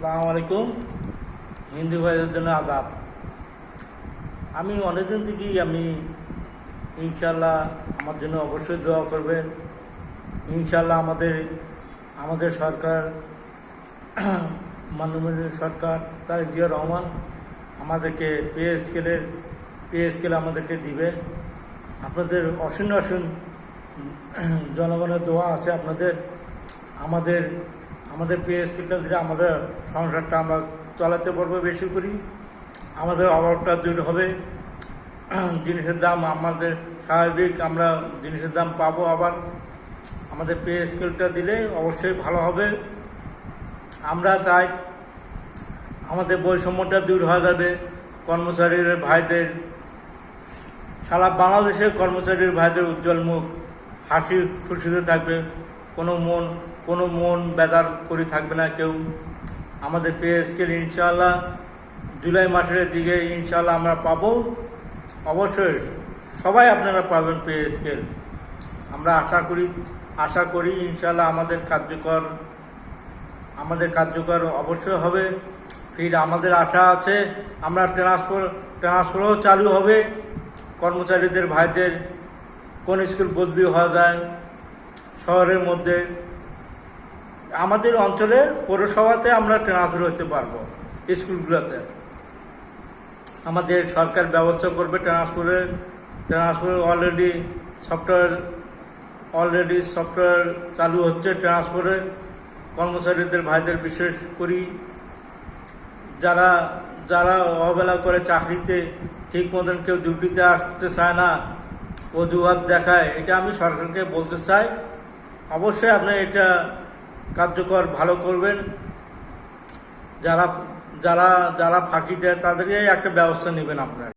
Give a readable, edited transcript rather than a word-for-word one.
আসসালামু আলাইকুম। হিন্দু ভাইদের জন্য আদাব। আমি অনেকদিন থেকেই ইনশাল্লাহ আমার জন্য অবশ্যই দোয়া করবেন। ইনশাল্লাহ আমাদের সরকার, মাননীয় সরকার তারেক জিয়া রহমান আমাদেরকে পে স্কেল আমাদেরকে দিবে। আপনাদের অসীম জনগণের দোয়া আছে আমাদের আমাদের পে স্কেলটা দিলে আমাদের সংসারটা আমরা চালাতে পারবো, বেশি করি আমাদের অভাবটা দূর হবে। জিনিসের দাম আমাদের স্বাভাবিক, আমরা জিনিসের দাম পাবো। আবার আমাদের পে স্কেলটা দিলে অবশ্যই ভালো হবে। আমরা চাই আমাদের বৈষম্যটা দূর হয়ে যাবে। কর্মচারীর ভাইদের, সারা বাংলাদেশের কর্মচারীর ভাইদের উজ্জ্বল মুখ হাসি খুশিতে থাকবে। কোনো মন বেজার করে থাকবে না কেউ। আমাদের পে স্কেল ইনশাআল্লাহ জুলাই মাসের দিকে ইনশাআল্লাহ আমরা পাবো। অবশ্যই সবাই আপনারা পাবেন পে স্কেল। আমরা আশা করি ইনশাআল্লাহ আমাদের কার্যকর অবশ্যই হবে। ফির আমাদের আশা আছে আমরা ট্রান্সফারও চালু হবে। কর্মচারীদের ভাইদের কোন স্কুল বদলি হওয়া যায় শহরের মধ্যে, আমাদের অঞ্চলের পৌরসভাতে আমরা ট্রান্সফার হতে পারবো। স্কুলগুলোতে আমাদের সরকার ব্যবস্থা করবে ট্রান্সফার অলরেডি সফটওয়্যার চালু হচ্ছে ট্রান্সফারের। কর্মচারীদের ভাইদের বিশেষ করি যারা অবহেলা করে চাকরিতে ঠিক মতন কেউ ডিউটিতে আসতে চায় না, অজুহাত দেখায়, এটা আমি সরকারকে বলতে চাই। অবশ্যই আপনি এটা কার্যকর ভালো করবেন। যারা ফাঁকি দেয় তাদেরকে একটা ব্যবস্থা নেবেন আপনারা।